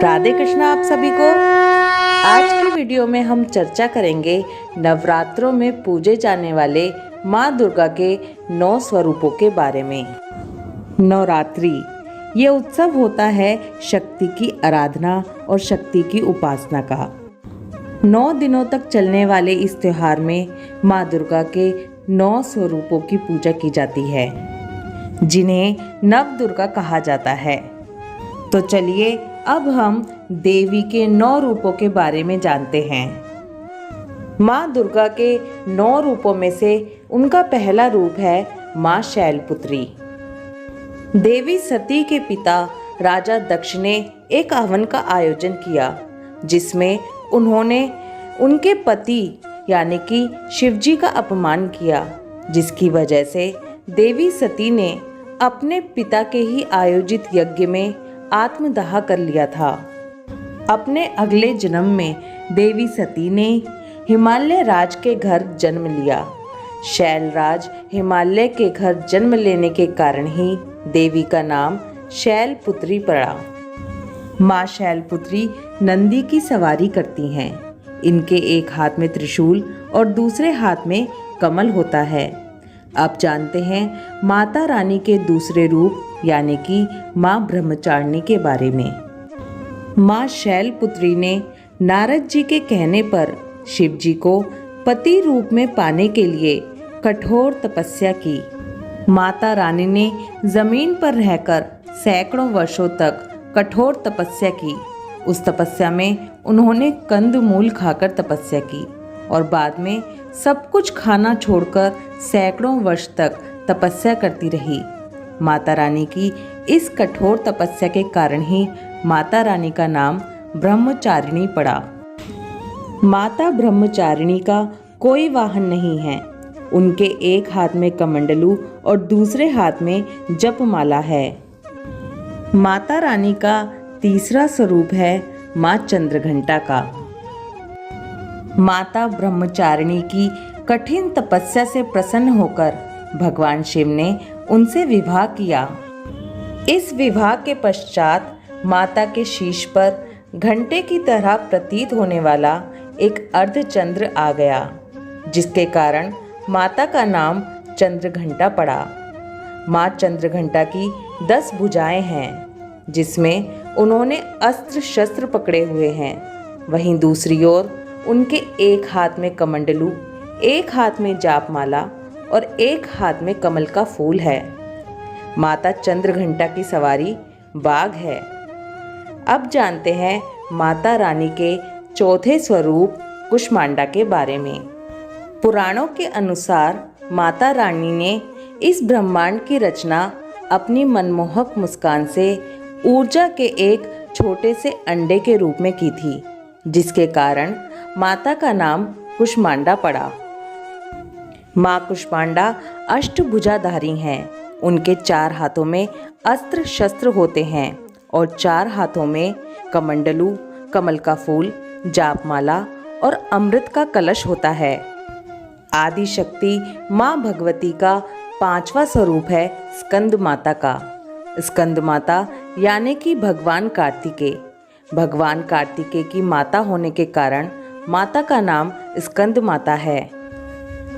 राधे कृष्ण आप सभी को। आज की वीडियो में हम चर्चा करेंगे नवरात्रों में पूजे जाने वाले माँ दुर्गा के 9 स्वरूपों के बारे में। नवरात्रि ये उत्सव होता है शक्ति की आराधना और शक्ति की उपासना का। 9 दिनों तक चलने वाले इस त्योहार में माँ दुर्गा के 9 स्वरूपों की पूजा की जाती है, जिन्हें नव दुर्गा कहा जाता है। तो चलिए अब हम देवी के 9 रूपों के बारे में जानते हैं। माँ दुर्गा के 9 रूपों में से उनका पहला रूप है माँ शैलपुत्री। देवी सती के पिता राजा दक्ष ने एक हवन का आयोजन किया, जिसमें उन्होंने उनके पति यानी कि शिवजी का अपमान किया, जिसकी वजह से देवी सती ने अपने पिता के ही आयोजित यज्ञ में आत्मदाह कर लिया था। अपने अगले जन्म में देवी सती ने हिमालय राज के घर जन्म लिया। शैलराज हिमालय के घर जन्म लेने के कारण ही देवी का नाम शैलपुत्री पड़ा। माँ शैलपुत्री नंदी की सवारी करती हैं। इनके एक हाथ में त्रिशूल और दूसरे हाथ में कमल होता है। अब जानते हैं माता रानी के दूसरे रूप यानी कि माँ ब्रह्मचारिणी के बारे में। माँ शैलपुत्री ने नारद जी के कहने पर शिव जी को पति रूप में पाने के लिए कठोर तपस्या की। माता रानी ने जमीन पर रहकर सैकड़ों वर्षों तक कठोर तपस्या की। उस तपस्या में उन्होंने कंदमूल खाकर तपस्या की और बाद में सब कुछ खाना छोड़कर सैकड़ों वर्ष तक तपस्या करती रही। माता रानी की इस कठोर तपस्या के कारण ही माता रानी का नाम ब्रह्मचारिणी पड़ा। माता ब्रह्मचारिणी का कोई वाहन नहीं है। उनके एक हाथ में कमंडलू और दूसरे हाथ में जपमाला है। माता रानी का तीसरा स्वरूप है माँ चंद्रघंटा का। माता ब्रह्मचारिणी की कठिन तपस्या से प्रसन्न होकर भगवान शिव ने उनसे विवाह किया। इस विवाह के पश्चात माता के शीश पर घंटे की तरह प्रतीत होने वाला एक अर्धचंद्र आ गया, जिसके कारण माता का नाम चंद्रघंटा पड़ा। माँ चंद्रघंटा की 10 भुजाएं हैं, जिसमें उन्होंने अस्त्र शस्त्र पकड़े हुए हैं। वहीं दूसरी ओर उनके एक हाथ में कमंडलू, एक हाथ में जापमाला और एक हाथ में कमल का फूल है। माता चंद्रघंटा की सवारी बाघ है। अब जानते हैं माता रानी के चौथे स्वरूप कुष्मांडा के बारे में। पुराणों के अनुसार माता रानी ने इस ब्रह्मांड की रचना अपनी मनमोहक मुस्कान से ऊर्जा के एक छोटे से अंडे के रूप में की थी, जिसके कारण माता का नाम कुष्मांडा पड़ा। माँ कुष्मांडा अष्टभुजाधारी हैं। उनके 4 हाथों में अस्त्र शस्त्र होते हैं और 4 हाथों में कमंडलू, कमल का फूल, जापमाला और अमृत का कलश होता है। आदि शक्ति माँ भगवती का 5वां स्वरूप है स्कंद माता का। स्कंद माता यानी कि भगवान कार्तिकेय। भगवान कार्तिकेय की माता होने के कारण माता का नाम स्कंद माता है।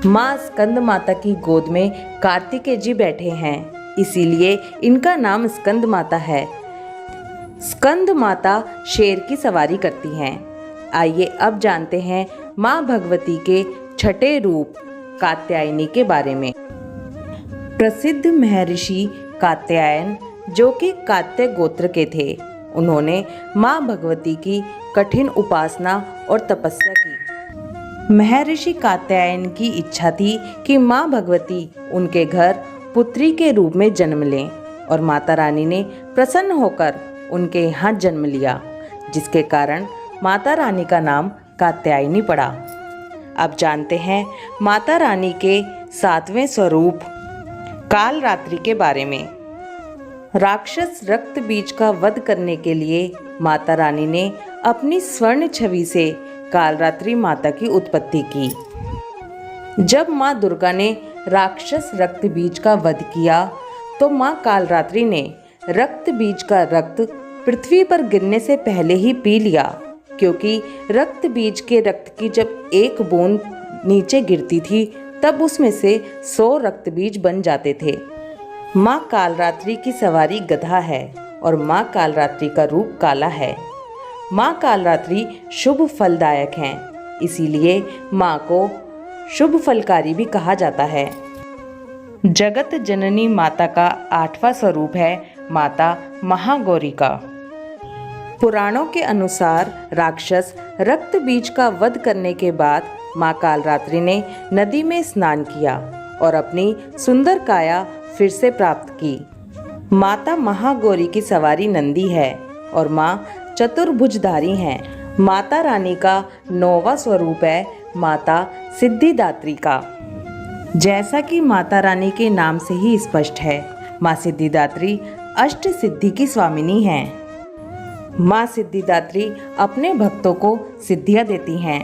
माँ स्कंद माता की गोद में कार्तिकेय जी बैठे हैं, इसीलिए इनका नाम स्कंद माता है। स्कंद माता शेर की सवारी करती हैं। आइए अब जानते हैं माँ भगवती के 6ठे रूप कात्यायनी के बारे में। प्रसिद्ध महर्षि कात्यायन, जो कि कात्य गोत्र के थे, उन्होंने माँ भगवती की कठिन उपासना और तपस्या की। महर्षि कात्यायन की इच्छा थी कि माँ भगवती उनके घर पुत्री के रूप में जन्म लें और माता रानी ने प्रसन्न होकर उनके यहाँ जन्म लिया, जिसके कारण माता रानी का नाम कात्यायनी पड़ा। अब जानते हैं माता रानी के 7वें स्वरूप कालरात्रि के बारे में। राक्षस रक्त बीज का वध करने के लिए माता रानी ने अपनी स्वर्ण छवि से कालरात्रि माता की उत्पत्ति की। जब माँ दुर्गा ने राक्षस रक्त बीज का वध किया तो माँ कालरात्रि ने रक्त बीज का रक्त पृथ्वी पर गिरने से पहले ही पी लिया, क्योंकि रक्त बीज के रक्त की जब एक बूंद नीचे गिरती थी तब उसमें से 100 रक्त बीज बन जाते थे। माँ कालरात्रि की सवारी गधा है और माँ कालरात्रि का रूप काला है। माँ कालरात्रि शुभ फलदायक हैं, इसीलिए माँ को शुभ फलकारी भी कहा जाता है। जगत जननी माता का 8वां स्वरूप है माता महागौरी का। पुराणों के अनुसार राक्षस रक्त बीज का वध करने के बाद माँ कालरात्रि ने नदी में स्नान किया और अपनी सुंदर काया फिर से प्राप्त की। माता महागौरी की सवारी नंदी है और माँ चतुर्भुजधारी हैं। माता रानी का 9वां स्वरूप है माता सिद्धिदात्री का। जैसा कि माता रानी के नाम से ही स्पष्ट है, माँ सिद्धिदात्री अष्ट सिद्धि की स्वामिनी हैं। माँ सिद्धिदात्री अपने भक्तों को सिद्धियाँ देती हैं।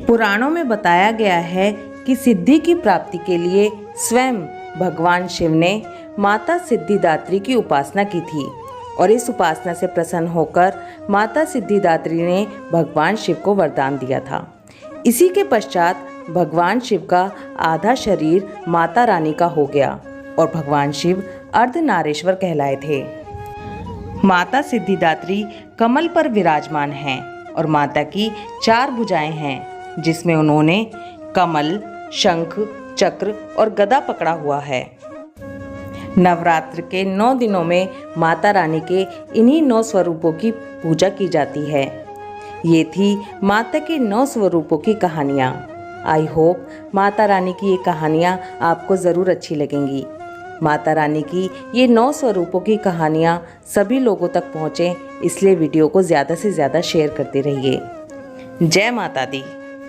पुराणों में बताया गया है कि सिद्धि की प्राप्ति के लिए स्वयं भगवान शिव ने माता सिद्धिदात्री की उपासना की थी और इस उपासना से प्रसन्न होकर माता सिद्धिदात्री ने भगवान शिव को वरदान दिया था। इसी के पश्चात भगवान शिव का आधा शरीर माता रानी का हो गया और भगवान शिव अर्धनारीश्वर कहलाए थे। माता सिद्धिदात्री कमल पर विराजमान हैं और माता की 4 भुजाएं हैं, जिसमें उन्होंने कमल, शंख, चक्र और गदा पकड़ा हुआ है। नवरात्र के 9 दिनों में माता रानी के इन्हीं 9 स्वरूपों की पूजा की जाती है। ये थी माता के 9 स्वरूपों की कहानियाँ। आई होप माता रानी की ये कहानियाँ आपको ज़रूर अच्छी लगेंगी। माता रानी की ये 9 स्वरूपों की कहानियाँ सभी लोगों तक पहुँचें, इसलिए वीडियो को ज़्यादा से ज़्यादा शेयर करते रहिए। जय माता दी।